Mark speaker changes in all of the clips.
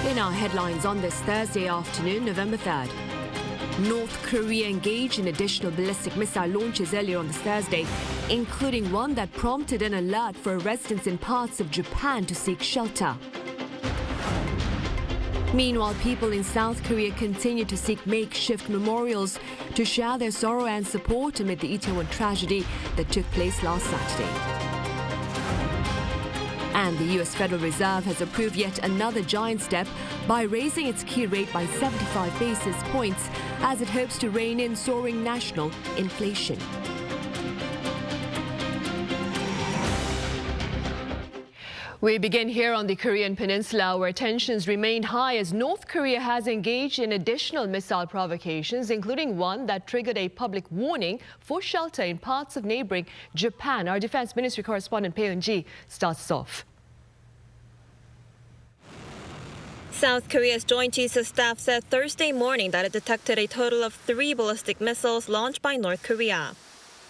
Speaker 1: In our headlines on this Thursday afternoon, November 3rd. North Korea engaged in additional ballistic missile launches earlier on this Thursday, including one that prompted an alert for residents in parts of Japan to seek shelter. Meanwhile, people in South Korea continue to seek makeshift memorials to share their sorrow and support amid the Itaewon tragedy that took place last Saturday. And the US Federal Reserve has approved yet another giant step by raising its key rate by 75 basis points as it hopes to rein in soaring national inflation. We begin here on the Korean Peninsula, where tensions remain high as North Korea has engaged in additional missile provocations, including one that triggered a public warning for shelter in parts of neighboring Japan. Our Defense Ministry correspondent Bae Eun-ji starts us off.
Speaker 2: South Korea's Joint Chiefs of Staff said Thursday morning that it detected a total of 3 ballistic missiles launched by North Korea.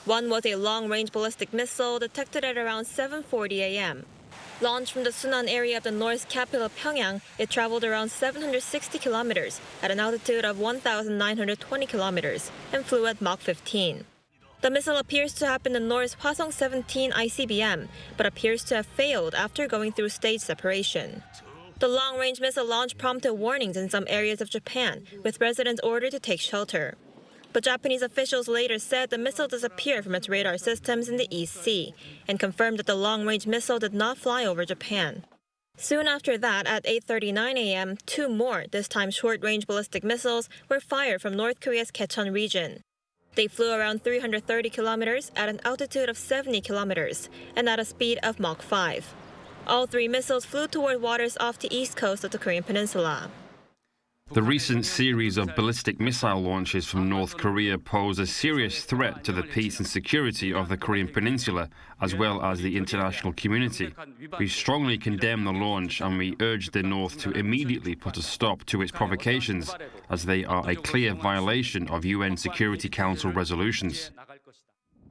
Speaker 2: One was a long-range ballistic missile detected at around 7:40 a.m. Launched from the Sunan area of the North's capital, Pyongyang, it traveled around 760 kilometers at an altitude of 1,920 kilometers and flew at Mach 15. The missile appears to have been the North's Hwasong-17 ICBM, but appears to have failed after going through stage separation. The long-range missile launch prompted warnings in some areas of Japan, with residents ordered to take shelter. But Japanese officials later said the missile disappeared from its radar systems in the East Sea and confirmed that the long-range missile did not fly over Japan. Soon after that, at 8:39 a.m., 2 more, this time short-range ballistic missiles, were fired from North Korea's Gyecheon region. They flew around 330 kilometers at an altitude of 70 kilometers and at a speed of Mach 5. All 3 missiles flew toward waters off the east coast of the Korean Peninsula.
Speaker 3: The recent series of ballistic missile launches from North Korea pose a serious threat to the peace and security of the Korean Peninsula, as well as the international community. We strongly condemn the launch and we urge the North to immediately put a stop to its provocations, as they are a clear violation of UN Security Council resolutions.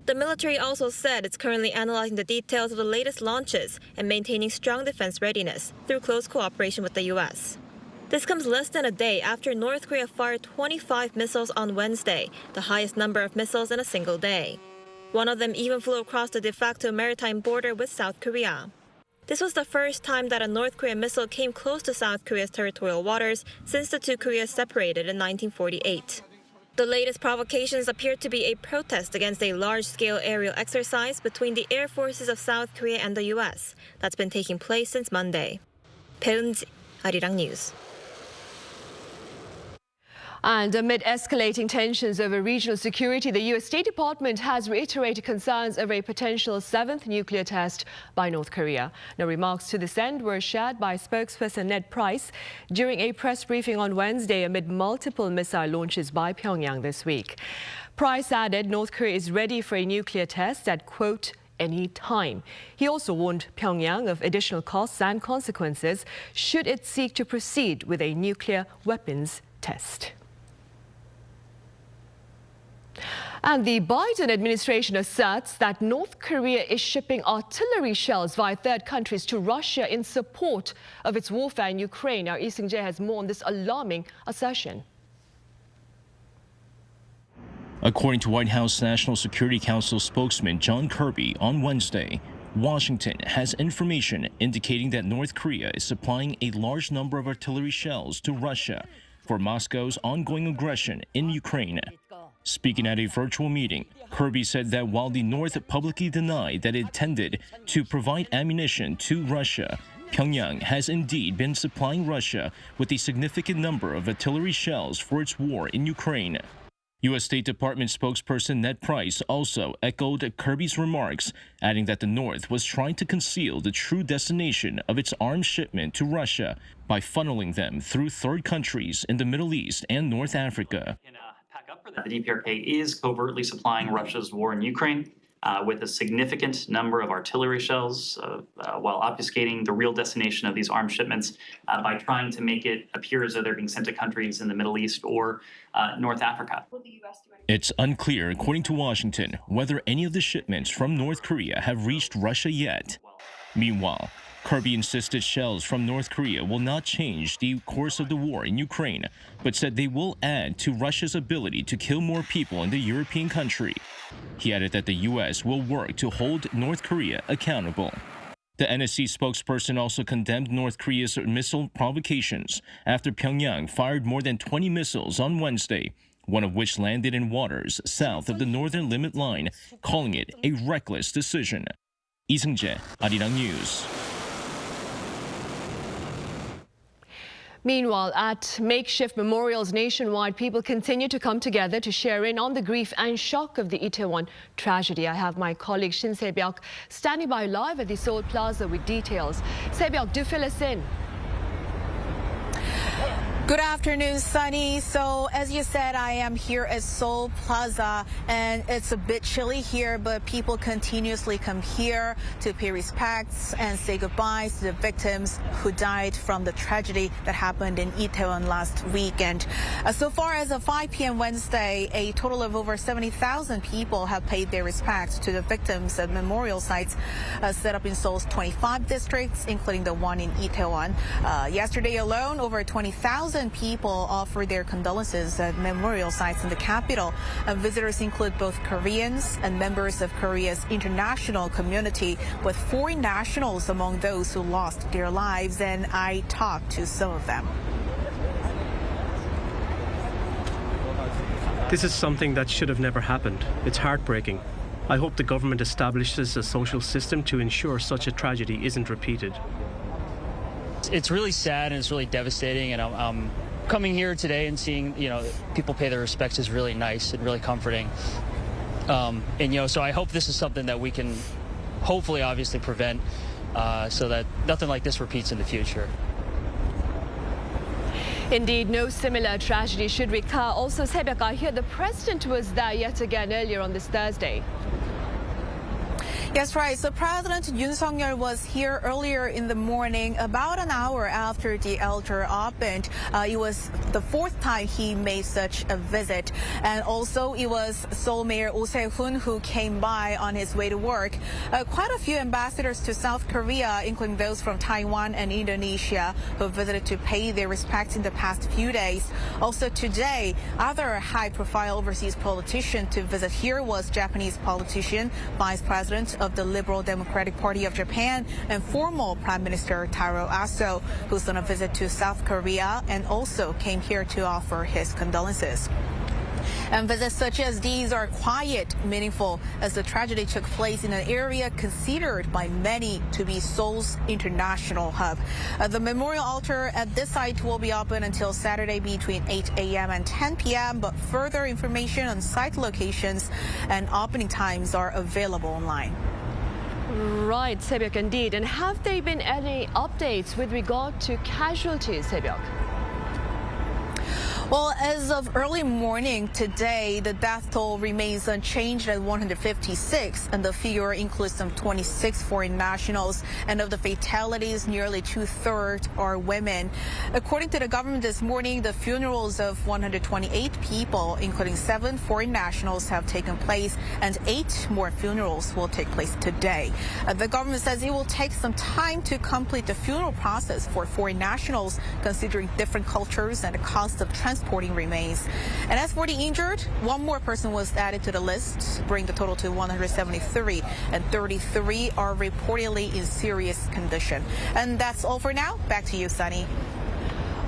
Speaker 2: The military also said it's currently analyzing the details of the latest launches and maintaining strong defense readiness through close cooperation with the U.S. This comes less than a day after North Korea fired 25 missiles on Wednesday, the highest number of missiles in a single day. One of them even flew across the de facto maritime border with South Korea. This was the first time that a North Korean missile came close to South Korea's territorial waters since the two Koreas separated in 1948. The latest provocations appear to be a protest against a large-scale aerial exercise between the air forces of South Korea and the U.S. that's been taking place since Monday. Bae Eun-ji, Arirang News.
Speaker 1: And amid escalating tensions over regional security, the U.S. State Department has reiterated concerns over a potential 7th nuclear test by North Korea. Now, remarks to this end were shared by spokesperson Ned Price during a press briefing on Wednesday amid multiple missile launches by Pyongyang this week. Price added North Korea is ready for a nuclear test at, quote, any time. He also warned Pyongyang of additional costs and consequences should it seek to proceed with a nuclear weapons test. And the Biden administration asserts that North Korea is shipping artillery shells via third countries to Russia in support of its warfare in Ukraine. Our Lee Seung-jae has more on this alarming assertion.
Speaker 4: According to White House National Security Council spokesman John Kirby on Wednesday, Washington has information indicating that North Korea is supplying a large number of artillery shells to Russia for Moscow's ongoing aggression in Ukraine. Speaking at a virtual meeting, Kirby said that while the North publicly denied that it intended to provide ammunition to Russia, Pyongyang has indeed been supplying Russia with a significant number of artillery shells for its war in Ukraine. U.S. State Department spokesperson Ned Price also echoed Kirby's remarks, adding that the North was trying to conceal the true destination of its arms shipment to Russia by funneling them through third countries in the Middle East and North Africa.
Speaker 5: The DPRK is covertly supplying Russia's war in Ukraine with a significant number of artillery shells while obfuscating the real destination of these arms shipments by trying to make it appear as though they're being sent to countries in the Middle East or North Africa.
Speaker 4: It's unclear, according to Washington, whether any of the shipments from North Korea have reached Russia yet. Meanwhile, Kirby insisted shells from North Korea will not change the course of the war in Ukraine, but said they will add to Russia's ability to kill more people in the European country. He added that the U.S. will work to hold North Korea accountable. The NSC spokesperson also condemned North Korea's missile provocations after Pyongyang fired more than 20 missiles on Wednesday, one of which landed in waters south of the northern limit line, calling it a reckless decision. Lee Seung-jae, Arirang News.
Speaker 1: Meanwhile, at makeshift memorials nationwide, people continue to come together to share in on the grief and shock of the Itaewon tragedy. I have my colleague Shin Se-byuk standing by live at the Seoul Plaza with details. Se-byuk, do fill us in.
Speaker 6: Good afternoon, Sunny. So as you said, I am here at Seoul Plaza, and it's a bit chilly here, but people continuously come here to pay respects and say goodbyes to the victims who died from the tragedy that happened in Itaewon last weekend. So far as of 5 p.m. Wednesday, a total of over 70,000 people have paid their respects to the victims at memorial sites set up in Seoul's 25 districts, including the one in Itaewon. Yesterday alone, over 20,000 people offered their condolences at memorial sites in the capital. Visitors include both Koreans and members of Korea's international community, with foreign nationals among those who lost their lives, and I talked to some of them.
Speaker 7: This is something that should have never happened. It's heartbreaking. I hope the government establishes a social system to ensure such a tragedy isn't repeated.
Speaker 8: It's really sad and it's really devastating, and coming here today and seeing people pay their respects is really nice and really comforting. So I hope this is something that we can hopefully obviously prevent so that nothing like this repeats in the future.
Speaker 1: Indeed, no similar tragedy should recur. Also, Se-byuk, I hear the president was there yet again earlier on this Thursday.
Speaker 6: Yes, right. So President Yoon Suk-yeol was here earlier in the morning, about an hour after the elder happened. It was the fourth time he made such a visit. And also it was Seoul Mayor Oh Se-hoon who came by on his way to work. Quite a few ambassadors to South Korea, including those from Taiwan and Indonesia, who visited to pay their respects in the past few days. Also today, other high-profile overseas politician to visit here was Japanese politician, Vice President of the Liberal Democratic Party of Japan, and former Prime Minister Taro Aso, who's on a visit to South Korea and also came here to offer his condolences. And visits such as these are quiet, meaningful, as the tragedy took place in an area considered by many to be Seoul's international hub. The memorial altar at this site will be open until Saturday between 8 a.m. and 10 p.m., but further information on site locations and opening times are available online.
Speaker 1: Right, Se-byuk, indeed. And have there been any updates with regard to casualties, Se-byuk?
Speaker 6: Well, as of early morning today, the death toll remains unchanged at 156, and the figure includes some 26 foreign nationals. And of the fatalities, nearly two-thirds are women. According to the government this morning, the funerals of 128 people, including 7 foreign nationals, have taken place, and 8 more funerals will take place today. The government says it will take some time to complete the funeral process for foreign nationals, considering different cultures and the cost of transporting remains. And as for the injured, 1 more person was added to the list, bringing the total to 173, and 33 are reportedly in serious condition. And that's all for now. Back to you, Sunny.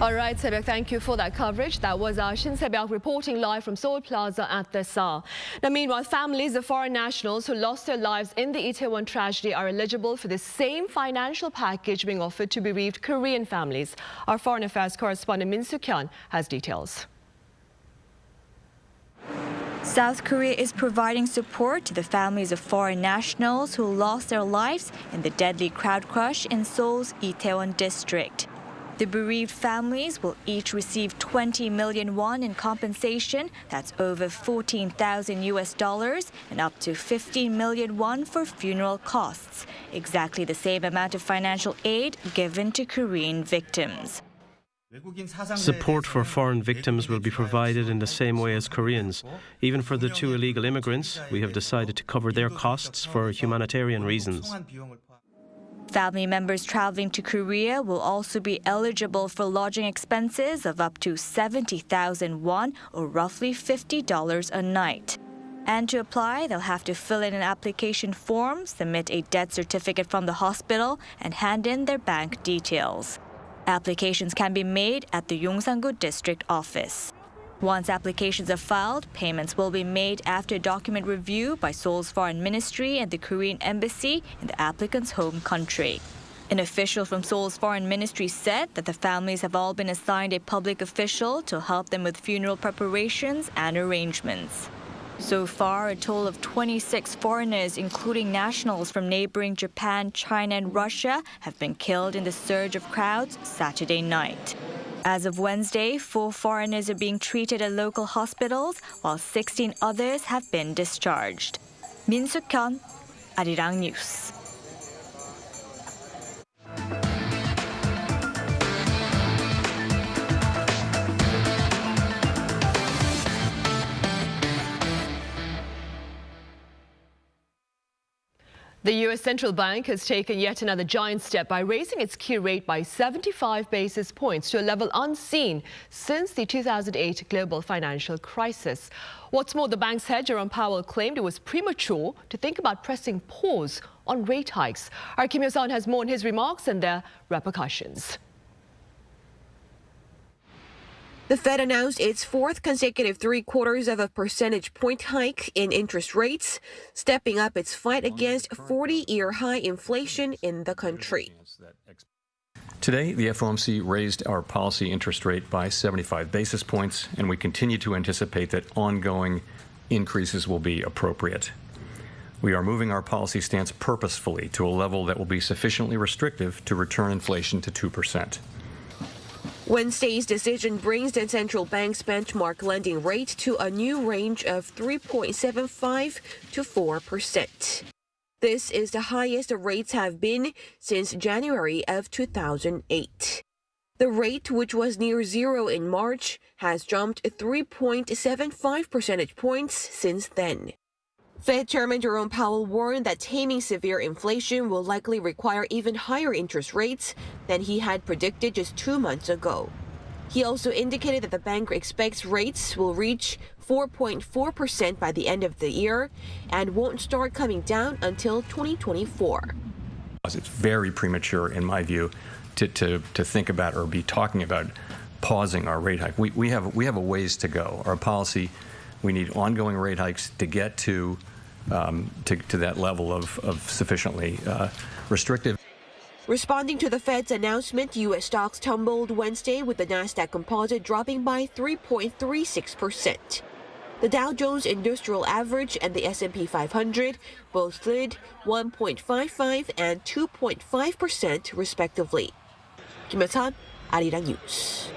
Speaker 1: All right, Se-byuk, thank you for that coverage. That was our Shin Se-byuk reporting live from Seoul Plaza at the SAR. Now, meanwhile, families of foreign nationals who lost their lives in the Itaewon tragedy are eligible for the same financial package being offered to bereaved Korean families. Our foreign affairs correspondent Min Soo-kyun has details.
Speaker 9: South Korea is providing support to the families of foreign nationals who lost their lives in the deadly crowd crush in Seoul's Itaewon district. The bereaved families will each receive 20 million won in compensation, that's over $14,000, and up to 15 million won for funeral costs, exactly the same amount of financial aid given to Korean victims.
Speaker 7: Support for foreign victims will be provided in the same way as Koreans. Even for the 2 illegal immigrants, we have decided to cover their costs for humanitarian reasons.
Speaker 9: Family members traveling to Korea will also be eligible for lodging expenses of up to 70,000 won, or roughly $50 a night. And to apply, they'll have to fill in an application form, submit a death certificate from the hospital, and hand in their bank details. Applications can be made at the Yongsan-gu District Office. Once applications are filed, payments will be made after document review by Seoul's Foreign Ministry and the Korean Embassy in the applicant's home country. An official from Seoul's Foreign Ministry said that the families have all been assigned a public official to help them with funeral preparations and arrangements. So far, a total of 26 foreigners, including nationals from neighboring Japan, China, and Russia, have been killed in the surge of crowds Saturday night. As of Wednesday, 4 foreigners are being treated at local hospitals, while 16 others have been discharged. Min Suk-hyun, Arirang News.
Speaker 1: The U.S. Central Bank has taken yet another giant step by raising its key rate by 75 basis points to a level unseen since the 2008 global financial crisis. What's more, the bank's head, Jerome Powell, claimed it was premature to think about pressing pause on rate hikes. Our Kim Yo-sun has more on his remarks and their repercussions.
Speaker 10: The Fed announced its 4th consecutive 0.75 percentage point hike in interest rates, stepping up its fight against 40-year high inflation in the country.
Speaker 11: Today, the FOMC raised our policy interest rate by 75 basis points, and we continue to anticipate that ongoing increases will be appropriate. We are moving our policy stance purposefully to a level that will be sufficiently restrictive to return inflation to 2%.
Speaker 10: Wednesday's decision brings the central bank's benchmark lending rate to a new range of 3.75 to 4%. This is the highest the rates have been since January of 2008. The rate, which was near zero in March, has jumped 3.75 percentage points since then. Fed Chairman Jerome Powell warned that taming severe inflation will likely require even higher interest rates than he had predicted just 2 months ago. He also indicated that the bank expects rates will reach 4.4% by the end of the year and won't start coming down until 2024.
Speaker 11: It's very premature, in my view, to think about or be talking about pausing our rate hike. We have a ways to go. Our policy, we need ongoing rate hikes to get to that level of sufficiently restrictive.
Speaker 10: Responding to the Fed's announcement, U.S. stocks tumbled Wednesday with the Nasdaq Composite dropping by 3.36%. The Dow Jones Industrial Average and the S&P 500 both slid 1.55 and 2.5% respectively. Kim Yo-sun, Arirang News.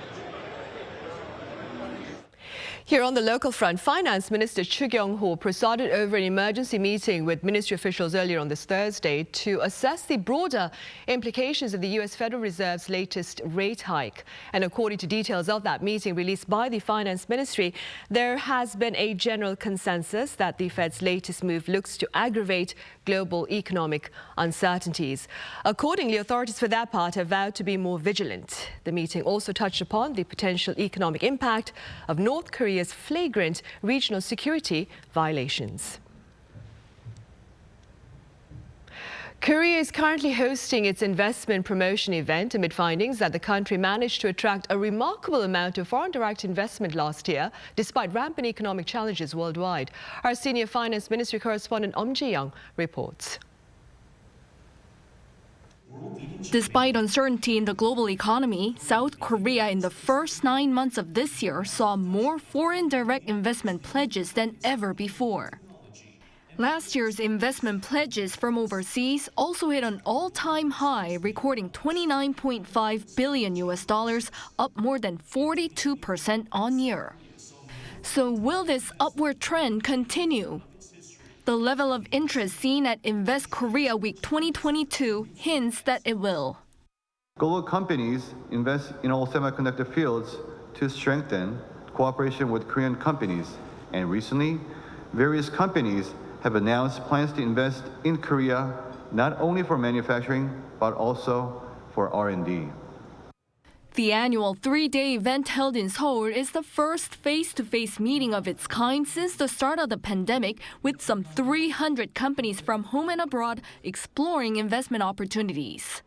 Speaker 1: Here on the local front, Finance Minister Chu Kyung-ho presided over an emergency meeting with ministry officials earlier on this Thursday to assess the broader implications of the U.S. Federal Reserve's latest rate hike. And according to details of that meeting released by the Finance Ministry, there has been a general consensus that the Fed's latest move looks to aggravate global economic uncertainties. Accordingly, authorities for that part have vowed to be more vigilant. The meeting also touched upon the potential economic impact of North Korea's flagrant regional security violations. Korea is currently hosting its investment promotion event amid findings that the country managed to attract a remarkable amount of foreign direct investment last year, despite rampant economic challenges worldwide. Our senior finance ministry correspondent Ji-young reports.
Speaker 12: Despite uncertainty in the global economy, South Korea in the first 9 months of this year saw more foreign direct investment pledges than ever before. Last year's investment pledges from overseas also hit an all-time high, recording $29.5 billion, up more than 42% on year. So will this upward trend continue? The level of interest seen at Invest Korea Week 2022 hints that it will.
Speaker 13: Global companies invest in all semiconductor fields to strengthen cooperation with Korean companies. And recently, various companies have announced plans to invest in Korea not only for manufacturing, but also for R&D.
Speaker 12: The annual 3-day event held in Seoul is the first face-to-face meeting of its kind since the start of the pandemic, with some 300 companies from home and abroad exploring investment opportunities.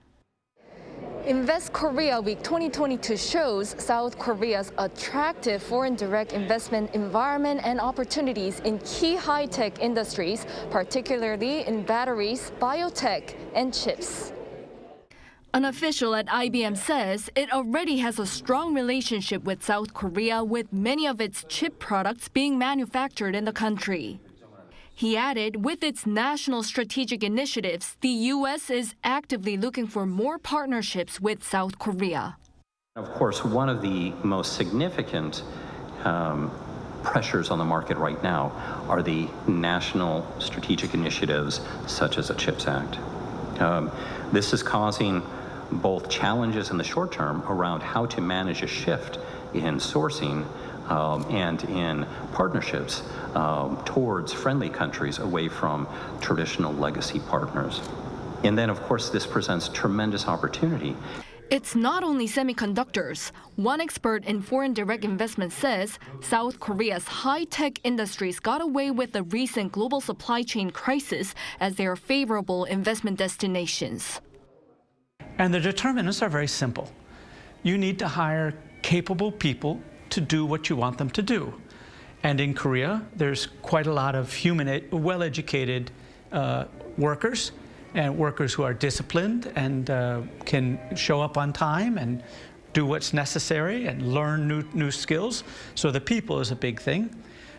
Speaker 12: Invest Korea Week 2022 shows South Korea's attractive foreign direct investment environment and opportunities in key high-tech industries, particularly in batteries, biotech, and chips. An official at IBM says it already has a strong relationship with South Korea, with many of its chip products being manufactured in the country. He added, with its national strategic initiatives, the U.S. is actively looking for more partnerships with South Korea.
Speaker 14: Of course, one of the most significant pressures on the market right now are the national strategic initiatives such as the CHIPS Act. This is causing both challenges in the short term around how to manage a shift in sourcing and in partnerships towards friendly countries away from traditional legacy partners. And then, of course, this presents tremendous opportunity.
Speaker 12: It's not only semiconductors. One expert in foreign direct investment says South Korea's high-tech industries got away with the recent global supply chain crisis as they are favorable investment destinations.
Speaker 15: And the determinants are very simple. You need to hire capable people to do what you want them to do. And in Korea, there's quite a lot of well-educated workers, and workers who are disciplined and can show up on time and do what's necessary and learn new skills. So the people is a big thing.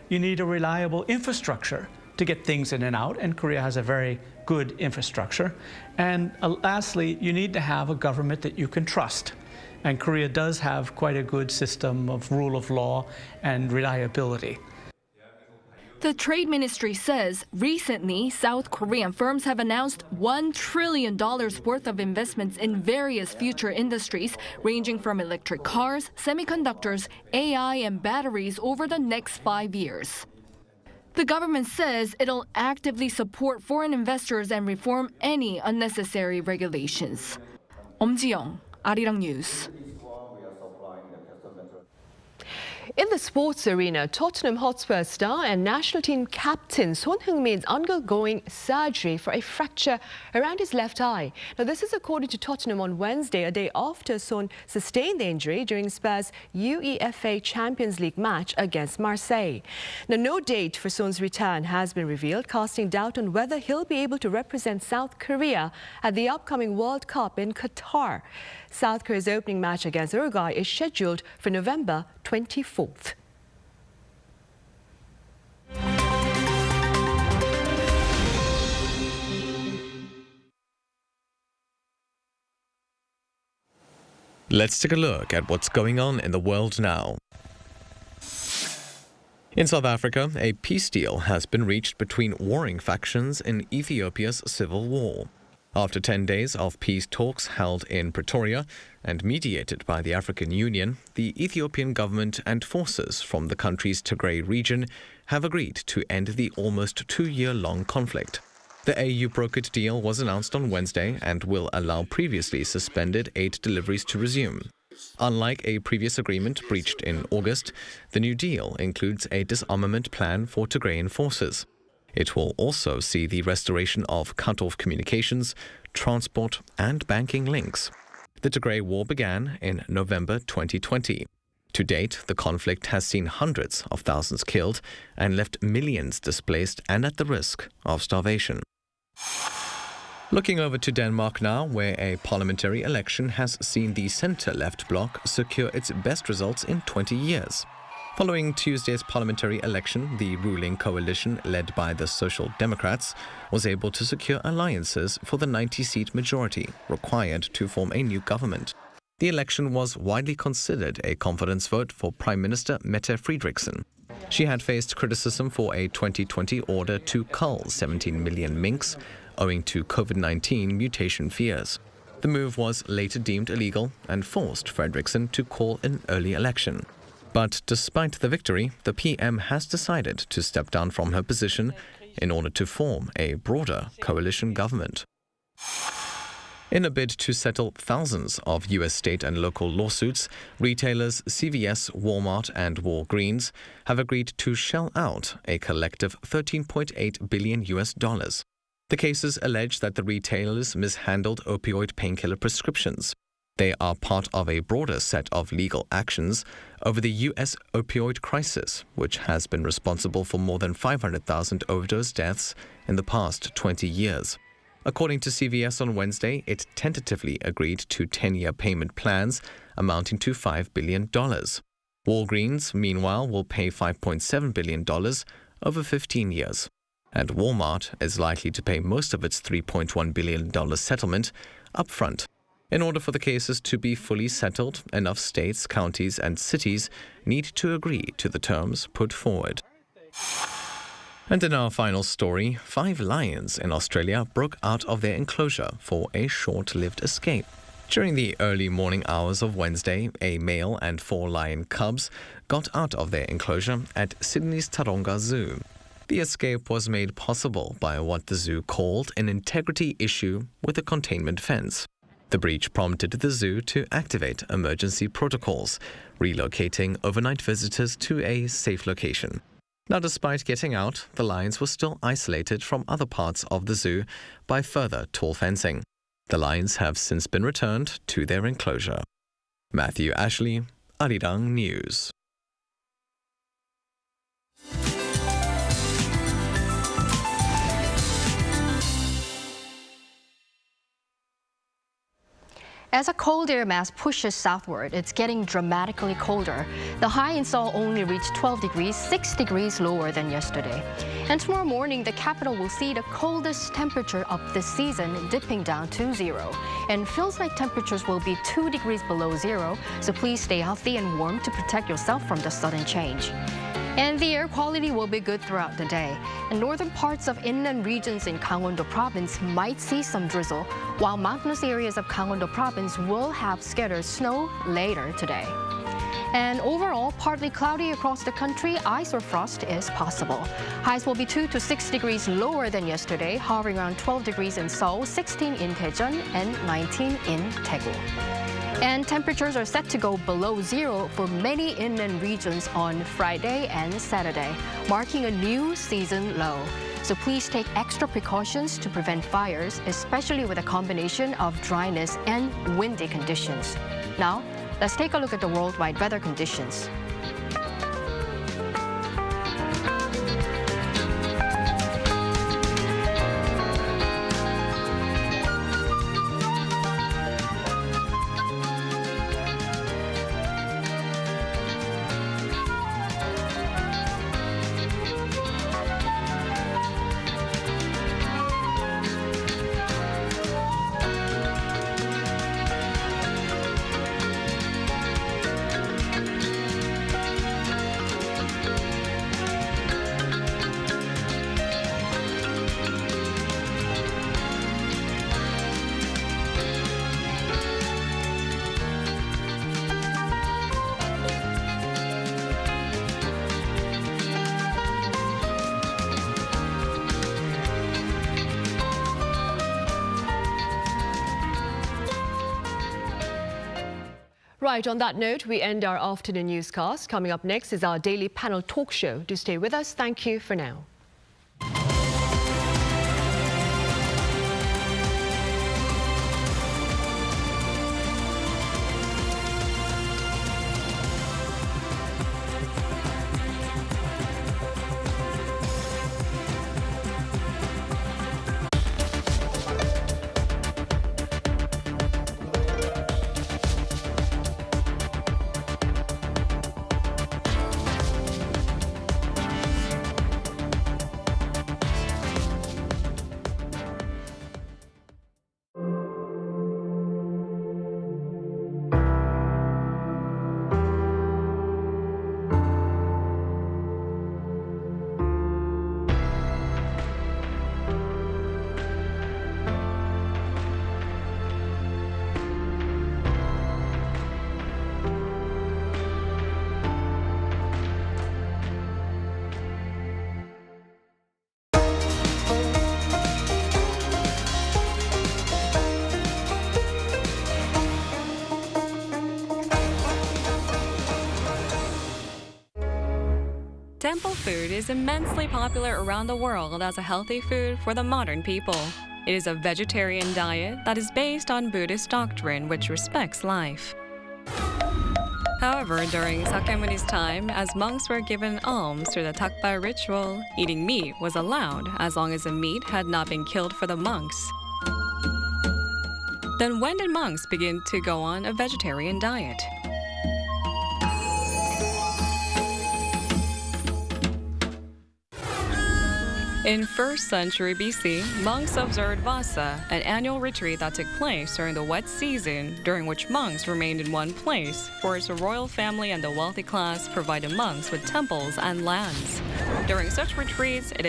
Speaker 15: You need a reliable infrastructure to get things in and out, and Korea has a very good infrastructure. And lastly, you need to have a government that you can trust. And Korea does have quite a good system of rule of law and reliability.
Speaker 12: The Trade Ministry says recently South Korean firms have announced $1 trillion worth of investments in various future industries, ranging from electric cars, semiconductors, AI, and batteries over the next 5 years. The government says it'll actively support foreign investors and reform any unnecessary regulations. 엄지영, Arirang News.
Speaker 1: In the sports arena, Tottenham Hotspur star and national team captain Son Heung-min is undergoing surgery for a fracture around his left eye. Now, this is according to Tottenham on Wednesday, a day after Son sustained the injury during Spurs' UEFA Champions League match against Marseille. Now, no date for Son's return has been revealed, casting doubt on whether he'll be able to represent South Korea at the upcoming World Cup in Qatar. South Korea's opening match against Uruguay is scheduled for November 24th.
Speaker 16: Let's take a look at what's going on in the world now. In South Africa, a peace deal has been reached between warring factions in Ethiopia's civil war. After 10 days of peace talks held in Pretoria and mediated by the African Union, the Ethiopian government and forces from the country's Tigray region have agreed to end the almost 2-year-long conflict. The AU-brokered deal was announced on Wednesday and will allow previously suspended aid deliveries to resume. Unlike a previous agreement breached in August, the new deal includes a disarmament plan for Tigrayan forces. It will also see the restoration of cut-off communications, transport and banking links. The Tigray war began in November 2020. To date, the conflict has seen hundreds of thousands killed and left millions displaced and at the risk of starvation. Looking over to Denmark now, where a parliamentary election has seen the centre-left bloc secure its best results in 20 years. Following Tuesday's parliamentary election, the ruling coalition, led by the Social Democrats, was able to secure alliances for the 90-seat majority required to form a new government. The election was widely considered a confidence vote for Prime Minister Mette Frederiksen. She had faced criticism for a 2020 order to cull 17 million minks, owing to COVID-19 mutation fears. The move was later deemed illegal and forced Frederiksen to call an early election. But despite the victory, the PM has decided to step down from her position in order to form a broader coalition government. In a bid to settle thousands of U.S. state and local lawsuits, retailers CVS, Walmart, and Walgreens have agreed to shell out a collective $13.8 billion. The cases allege that the retailers mishandled opioid painkiller prescriptions. They are part of a broader set of legal actions over the U.S. opioid crisis, which has been responsible for more than 500,000 overdose deaths in the past 20 years. According to CVS on Wednesday, it tentatively agreed to 10-year payment plans amounting to $5 billion. Walgreens, meanwhile, will pay $5.7 billion over 15 years. And Walmart is likely to pay most of its $3.1 billion settlement upfront. In order for the cases to be fully settled, enough states, counties, and cities need to agree to the terms put forward. And in our final story, 5 lions in Australia broke out of their enclosure for a short-lived escape. During the early morning hours of Wednesday, a male and 4 lion cubs got out of their enclosure at Sydney's Taronga Zoo. The escape was made possible by what the zoo called an integrity issue with a containment fence. The breach prompted the zoo to activate emergency protocols, relocating overnight visitors to a safe location. Now, despite getting out, the lions were still isolated from other parts of the zoo by further tall fencing. The lions have since been returned to their enclosure. Matthew Ashley, Arirang News.
Speaker 12: As a cold air mass pushes southward, it's getting dramatically colder. The high in Seoul only reached 12 degrees, 6 degrees lower than yesterday. And tomorrow morning, the capital will see the coldest temperature of this season, dipping down to 0. And feels like temperatures will be 2 degrees below 0, so please stay healthy and warm to protect yourself from the sudden change. And the air quality will be good throughout the day. And northern parts of inland regions in Gangwon-do province might see some drizzle, while mountainous areas of Gangwon-do province will have scattered snow later today. And overall, partly cloudy across the country, ice or frost is possible. Highs will be 2 to 6 degrees lower than yesterday, hovering around 12 degrees in Seoul, 16 in Daejeon, and 19 in Daegu. And temperatures are set to go below 0 for many inland regions on Friday and Saturday, marking a new season low. So please take extra precautions to prevent fires, especially with a combination of dryness and windy conditions. Now, let's take a look at the worldwide weather conditions.
Speaker 1: Right, on that note, we end our afternoon newscast. Coming up next is our daily panel talk show. Do stay with us. Thank you for now.
Speaker 17: Temple food is immensely popular around the world as a healthy food for the modern people. It is a vegetarian diet that is based on Buddhist doctrine which respects life. However, during Sakyamuni's time, as monks were given alms through the takbar ritual, eating meat was allowed as long as the meat had not been killed for the monks. Then when did monks begin to go on a vegetarian diet? In 1st century BC, monks observed Vasa, an annual retreat that took place during the wet season, during which monks remained in one place, for its royal family and the wealthy class provided monks with temples and lands. During such retreats, it